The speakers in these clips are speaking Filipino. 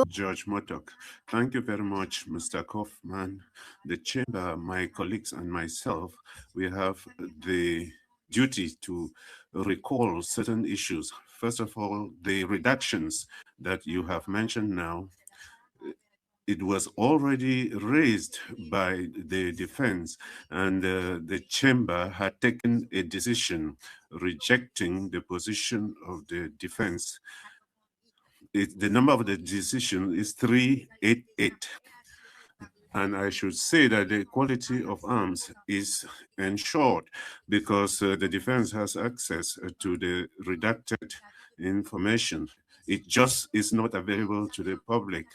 Judge Motok. Thank you very much, Mr. Kaufman. The chamber, my colleagues and myself, we have the duty to recall certain issues. First of all, the reductions that you have mentioned now, it was already raised by the defense, and the chamber had taken a decision rejecting the position of the defense. The number of the decision is 388. And I should say that the quality of arms is ensured because the defense has access to the redacted information. It just is not available to the public.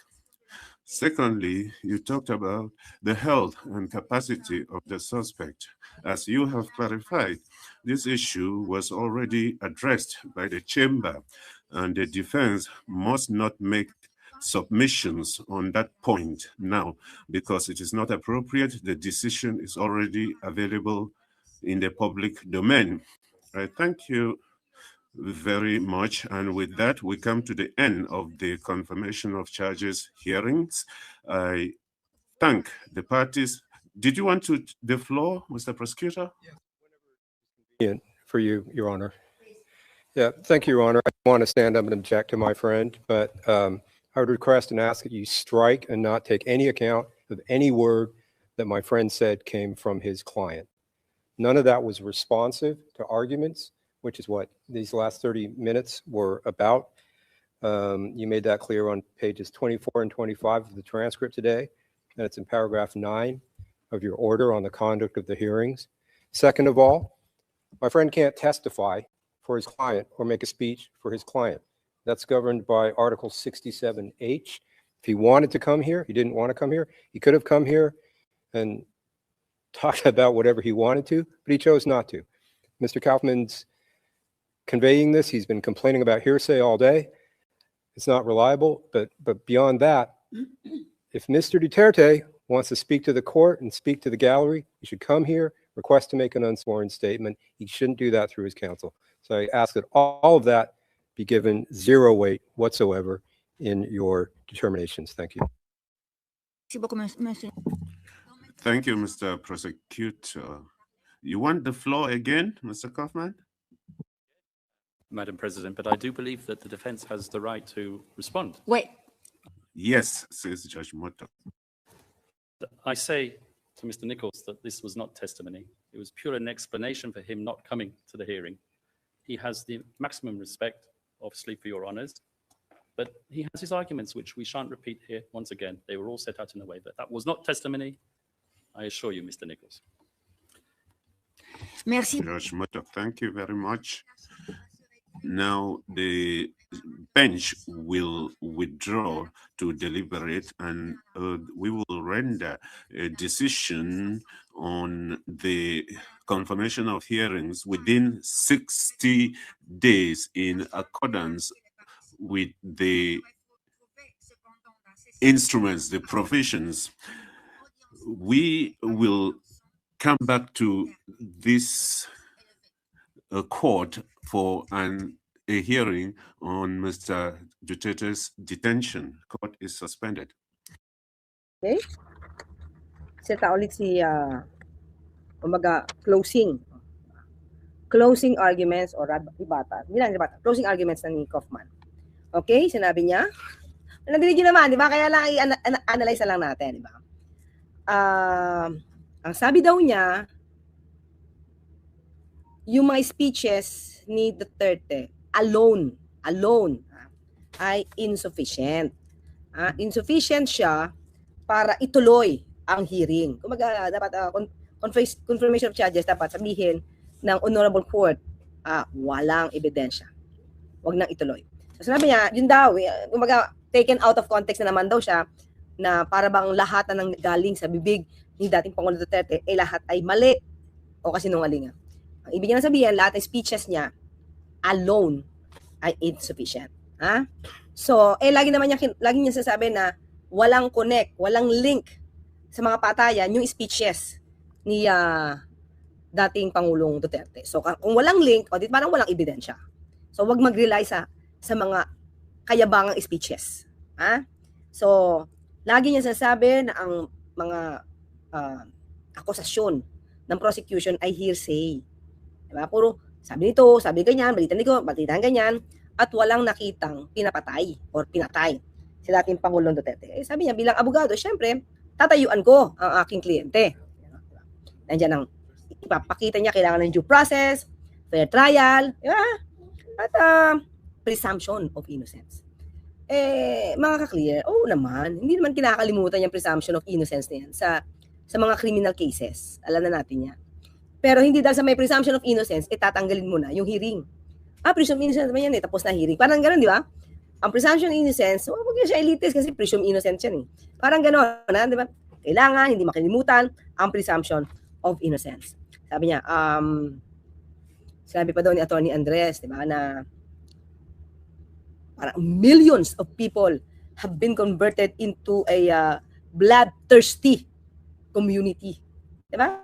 Secondly, you talked about the health and capacity of the suspect. As you have clarified, this issue was already addressed by the chamber, and the defense must not make submissions on that point now because it is not appropriate. The decision is already available in the public domain. I thank you very much. And with that, we come to the end of the confirmation of charges hearings. I thank the parties. Did you want the floor, Mr. Prosecutor? Yes, for you, Your Honor. Yeah, thank you, Your Honor. I want to stand up and object to my friend, but I would request and ask that you strike and not take any account of any word that my friend said came from his client. None of that was responsive to arguments, which is what these last 30 minutes were about. You made that clear on pages 24 and 25 of the transcript today, and it's in paragraph 9 of your order on the conduct of the hearings. Second of all, my friend can't testify for his client or make a speech for his client. That's governed by Article 67H. If he wanted to come here, he didn't want to come here, he could have come here and talked about whatever he wanted to, but he chose not to. Mr. Kaufman's conveying this. He's been complaining about hearsay all day. It's not reliable, but beyond that, if Mr. Duterte wants to speak to the court and speak to the gallery, he should come here, request to make an unsworn statement. He shouldn't do that through his counsel. So I ask that all of that be given zero weight whatsoever in your determinations. Thank you. Thank you, Mr. Prosecutor. You want the floor again, Mr. Kaufman? Madam President, but I do believe that the defense has the right to respond. Wait. Yes, says Judge Motok. I say to Mr. Nichols that this was not testimony. It was pure an explanation for him not coming to the hearing. He has the maximum respect, obviously, for your honours, but he has his arguments, which we shan't repeat here once again. They were all set out in a way, but that was not testimony, I assure you, Mr. Nichols. Merci. Judge Motok, thank you very much. Now the bench will withdraw to deliberate, and we will render a decision on the confirmation of hearings within 60 days in accordance with the instruments, the provisions. We will come back to this court for a hearing on Mr. Duterte's detention. Court is suspended. Okay? Seta ulit si umaga closing arguments or ibata. Closing arguments na ni Kaufman. Okay? Sinabi niya. Nadinig niyo naman, di ba? Kaya lang i-analyze na lang natin, di ba? Ang sabi daw niya, yung mga speeches ni Duterte alone ay insufficient. Insufficient siya para ituloy ang hearing. Kumaga, dapat confirmation of charges dapat sabihin ng Honorable Court, walang ebidensya. Huwag nang ituloy. So, sinabi niya, yun daw, kumaga, taken out of context na naman daw siya na para bang lahat na nang galing sa bibig ni dating Pangulong Duterte, lahat ay mali o kasinungalingan. Ang ibig niya sabihin, lahat ng speeches niya alone ay insufficient. So, lagi niya sasabi na walang connect, walang link sa mga patayan yung speeches ni dating Pangulong Duterte. So, kung walang link, o di parang walang ebidensya. So, wag mag-rely sa mga kayabangang speeches. So, lagi niya sinasabi na ang mga akusasyon ng prosecution ay hearsay. Diba? Puro sabi nito, sabi ganyan, balita ganyan, at walang nakitang pinapatay or pinatay si dating Pangulong Duterte. Eh, sabi niya, bilang abogado, syempre, tatayuan ko ang aking kliyente. Nandiyan ang ipapakita niya, kailangan ng due process, fair trial, diba? At presumption of innocence. Eh, mga ka-clear, oo naman, hindi naman kinakalimutan yung presumption of innocence na yan sa mga criminal cases. Alam na natin yan. Pero hindi dahil sa may presumption of innocence, tatanggalin mo na yung hearing. Presumption of innocence naman yan tapos na hearing. Parang gano'n, di ba? Ang presumption of innocence, huwag siya elitist kasi presumption innocence yan eh. Parang gano'n, di ba? Kailangan, hindi makalimutan ang presumption of innocence. Sabi niya, sabi pa daw ni Attorney Andres, di ba, na parang millions of people have been converted into a bloodthirsty community. Diba?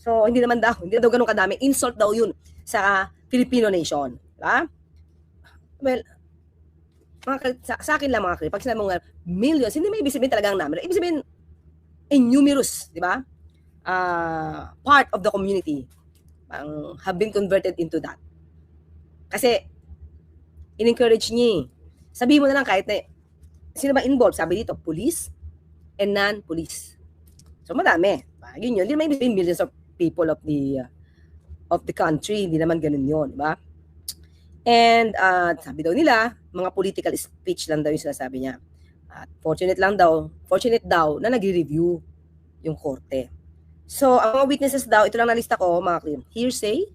So, hindi daw ganun kadami. Insult daw yun sa Filipino nation. Diba? Well, sa akin lang mga kapatid, pag sinabi mo nga millions, hindi may ibig sabihin talagang number. Ibig sabihin, numerous, di ba? Part of the community have been converted into that. Kasi, in-encourage niya. Sabihin mo na lang kahit na, sino ba involved? Sabi dito, police and non-police. So, madami. Yun. Hindi naman ibig millions of people of the country. Hindi naman ganun yun. Diba? And, sabi daw nila, mga political speech lang daw yung sinasabi niya. At fortunate daw na nagre-review yung korte. So, ang mga witnesses daw, ito lang nalista ko, mga claim, hearsay,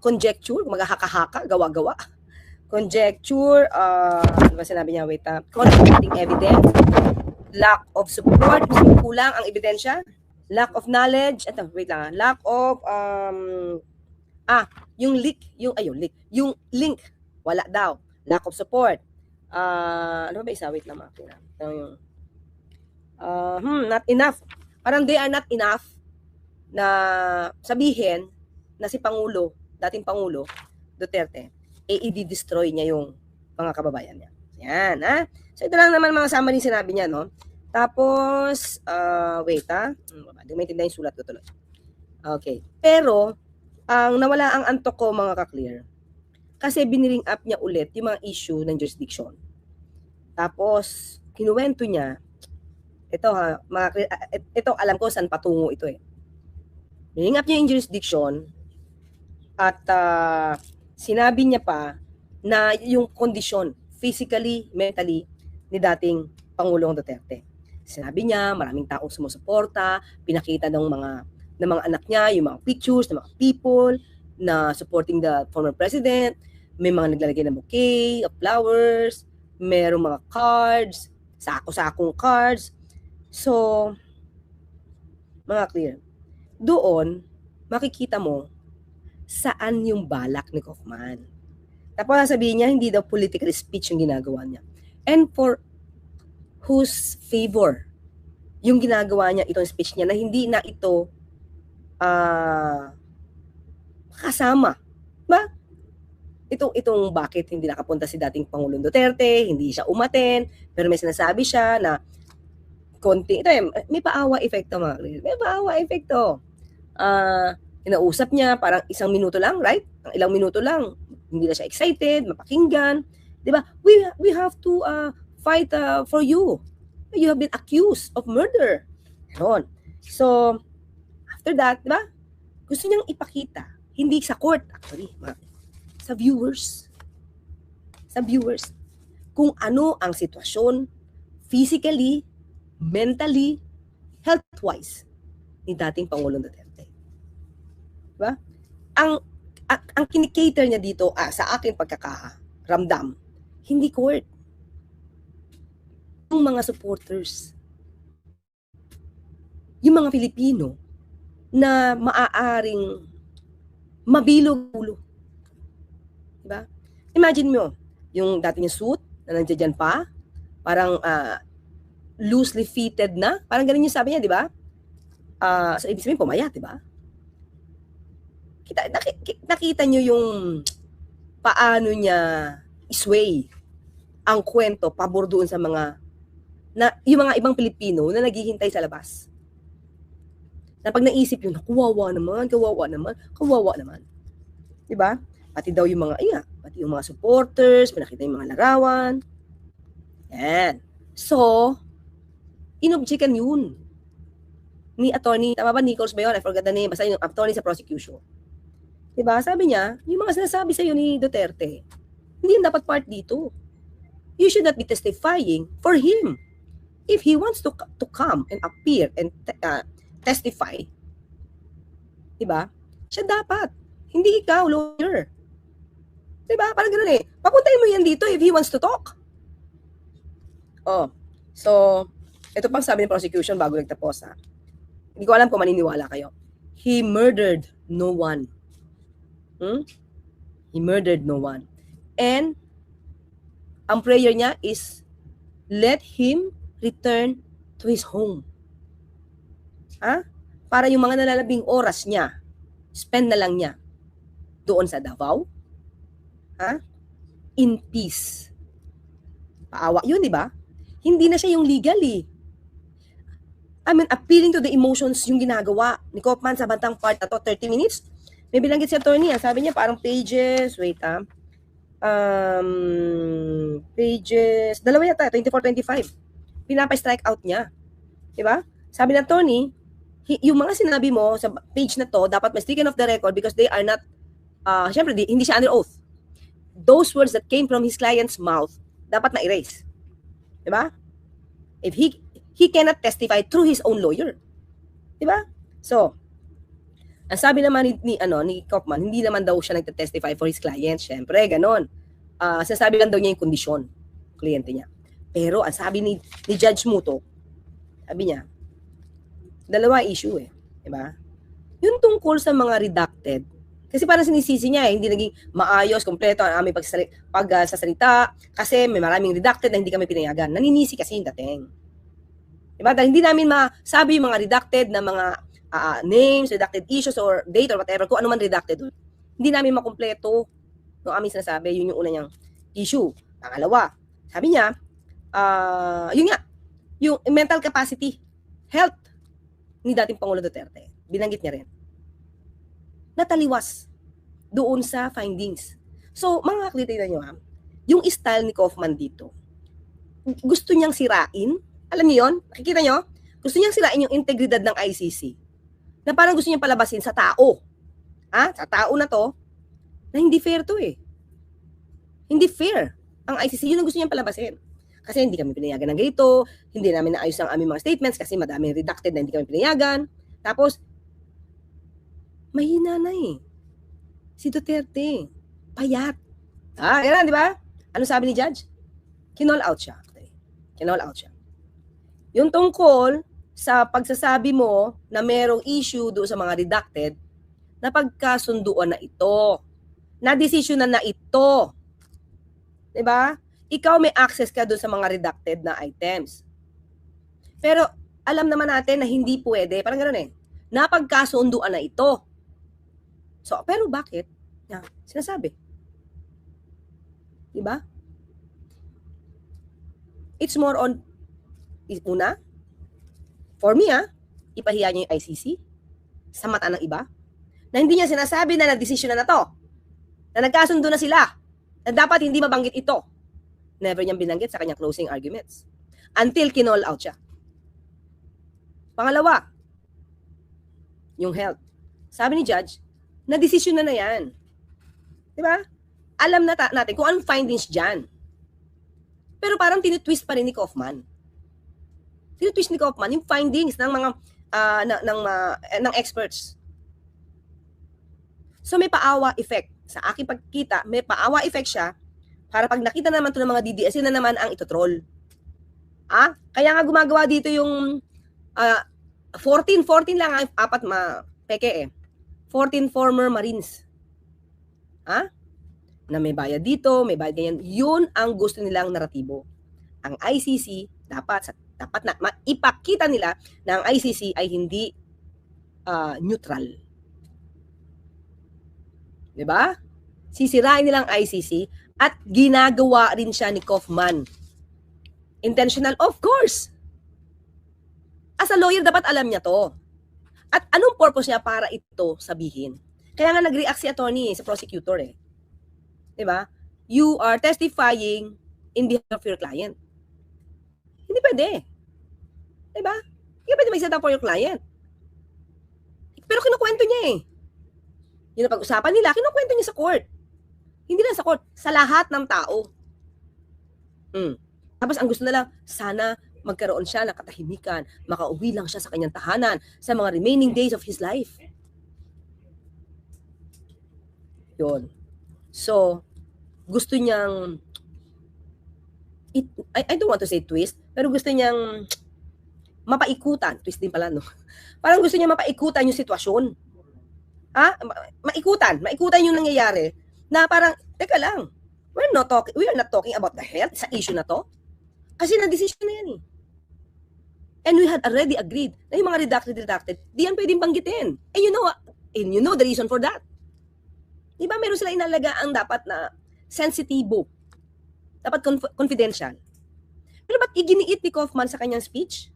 conjecture, maghahaka-haka, gawa-gawa, conjecture, ano ba sinabi niya, conflicting evidence, lack of support, kulang ang ebidensya, lack of knowledge, lack of, yung link, wala daw, lack of support, ano ba isa, not enough, parang they are not enough na sabihin na si Pangulo, dating Pangulo, Duterte, i-destroy niya yung mga kababayan niya. Yan, ha? So, ito lang naman mga summary sinabi niya, no? Tapos, hindi maintindihan yung sulat ko tuloy. Okay. Pero, ang nawala ang antok ko, mga ka-clear, kasi biniring up niya ulit yung mga issue ng jurisdiction. Tapos, kinuwento niya, ito alam ko saan patungo ito eh. Biniring up niya yung jurisdiction, at sinabi niya pa na yung kondisyon, physically, mentally, ni dating Pangulong Duterte. Sinabi niya, maraming taong sumusuporta, pinakita ng mga anak niya, yung mga pictures ng mga people na supporting the former president, may mga naglalagay ng bouquet of flowers, merong mga cards, sako-sakong cards. So, mga clear, doon, makikita mo, saan yung balak ni Kaufman. Tapos sasabihin niya, hindi daw political speech yung ginagawa niya. And for whose favor yung ginagawa niya, itong speech niya, na hindi na ito kasama. Ba? Itong bakit hindi nakapunta si dating Pangulong Duterte, hindi siya umaten, pero may sinasabi siya na konti, may paawa epekto mga. May paawa epekto. Inausap niya, parang isang minuto lang, right? Ang ilang minuto lang, hindi na siya excited, mapakinggan. Diba? We have to fight for you. You have been accused of murder. Ganon. So, after that, diba? Gusto niyang ipakita, hindi sa court, actually, sa viewers. Sa viewers. Kung ano ang sitwasyon, physically, mentally, health-wise, ni dating Pangulong Duterte. Diba? Ang kinikater niya dito, sa akin pagkakaramdam, hindi court. Yung mga supporters, yung mga Pilipino na maaaring mabilog-ulo. Diba? Imagine mo, yung dati niya suit na nandiyan pa, parang loosely fitted na, parang ganun yung sabi niya, di ba? So, ibig sabihin, pumayat, di ba? Nakita nyo yung paano niya isway ang kwento pabor doon sa mga na yung mga ibang Pilipino na naghihintay sa labas. Na pag naisip yun, kawawa naman. Diba? Pati daw yung mga, pati yung mga supporters, pinakita yung mga larawan. Yan. So, inobjekan yun ni attorney, tama ba, Nichols ba yun? I forgot the name, basta yung attorney sa prosecution. Diba? Sabi niya, yung mga sinasabi sa'yo ni Duterte, hindi yung dapat part dito. You should not be testifying for him. If he wants to come and appear and testify, diba? Siya dapat. Hindi ikaw, lawyer. Diba? Parang gano'n eh. Papuntahin mo yan dito if he wants to talk. Oh. So, ito pang sabi ng prosecution bago nagtapos ha. Hindi ko alam kung maniniwala kayo. He murdered no one. He murdered no one. And, ang prayer niya is, let him return to his home. Ha? Para yung mga nalalabing oras niya, spend na lang niya doon sa Davao, ha? In peace. Paawa yun, di ba? Hindi na siya yung legal eh. I mean, appealing to the emotions yung ginagawa ni Kaufman sa bantang part na to, 30 minutes. May bilanggit si attorney, sabi niya parang pages, pages, dalawa yata, 24-25. Pinapa-strike out niya. Diba? Sabi ng attorney, yung mga sinabi mo sa page na to, dapat may stricken off the record because they are not, syempre, hindi siya under oath. Those words that came from his client's mouth, dapat na-erase. Diba? If he cannot testify through his own lawyer. Diba? So, ang sabi naman ni Kaufman, hindi naman daw siya nagte-testify for his client. Syempre, ganon. Sinasabi lang daw niya yung kondisyon, kliyente niya. Pero, ang sabi ni Judge Muto, sabi niya, dalawa issue eh. Diba? Yung tungkol sa mga redacted, kasi parang sinisisi niya hindi naging maayos, kompleto ang aming pagsasalita, kasi may maraming redacted na hindi kami pinayagan. Naninisi kasi yung dating. Diba? Dahil hindi namin masabi yung mga redacted na mga names, redacted issues, or date, or whatever, kung ano man redacted. Hindi namin makumpleto yung aming sinasabi, yun yung una niyang issue. Pangalawa, sabi niya, yun nga, yung mental capacity, health, ni dating Pangulo Duterte. Binanggit niya rin. Nataliwas doon sa findings. So, mga kaklitin nyo yung style ni Kaufman dito, gusto niyang sirain, alam niyo yun? Nakikita nyo? Gusto niyang sirain yung integridad ng ICC. Na parang gusto niyang palabasin sa tao. Sa tao na to, na hindi fair to eh. Hindi fair ang ICC. Yun ang gusto niyang palabasin. Kasi hindi kami pinayagan ng ganito, hindi namin naayos ang aming mga statements kasi madaming redacted na hindi kami pinayagan. Tapos, mahina na eh. Si Duterte, payat. Yan, di ba? Ano sabi ni Judge? Kinall out siya. Kinall out siya. Yung tungkol sa pagsasabi mo na merong issue doon sa mga redacted, na pagkasunduan na ito, na desisyonan na ito. Di ba? Ikaw may access ka doon sa mga redacted na items. Pero alam naman natin na hindi pwede, parang gano'n eh, napagkasunduan na ito. So, pero bakit? Sinasabi. Diba? It's more on, una, for me ipahiya niya yung ICC sa mata ng iba, na hindi niya sinasabi na na-decision na to, na nagkasundo na sila, na dapat hindi mabanggit ito. Never niyang binanggit sa kanyang closing arguments. Until kinall out siya. Pangalawa, yung health. Sabi ni Judge, na-decision na yan. Diba? Alam na natin kung anong findings dyan. Pero parang tinitwist pa rin ni Kaufman. Tinitwist ni Kaufman yung findings ng mga ng experts. So may paawa effect. Sa aking pagkita, may paawa effect siya. Para pag nakita naman ito ng mga DDS, yun na naman ang itotroll. Kaya nga gumagawa dito yung 14 lang ang apat peke eh. 14 former Marines. Na may bayad dito, may bayad ganyan. Yun ang gusto nilang naratibo. Ang ICC, dapat na ipakita nila na ang ICC ay hindi neutral. Diba? Sisirain nilang ICC at ginagawa rin siya ni Kaufman. Intentional? Of course. As a lawyer, dapat alam niya to. At anong purpose niya para ito sabihin? Kaya nga nag-react si attorney, si prosecutor eh. Diba? You are testifying in behalf of your client. Hindi pwede. Diba? Hindi pwede mag-set up for your client. Pero kinukwento niya eh. Yun ang pag-usapan nila, kinukwento niya sa court. Hindi lang sa court, sa lahat ng tao. Tapos ang gusto na lang, sana magkaroon siya ng katahimikan, makauwi lang siya sa kanyang tahanan sa mga remaining days of his life. Yun. So, gusto niyang, I don't want to say twist, pero gusto niyang mapaikutan. Twist din pala, no? Parang gusto niya mapaikutan yung sitwasyon. Maikutan yung nangyayari na parang, teka lang, we are not talking about the health sa issue na to. Kasi na-decision na yan eh. And we had already agreed na yung mga redacted, di yan pwedeng banggitin. And you know the reason for that. Diba meron sila inalaga ang dapat na sensitibo. Dapat confidential. Pero ba't iginiit ni Kaufman sa kanyang speech?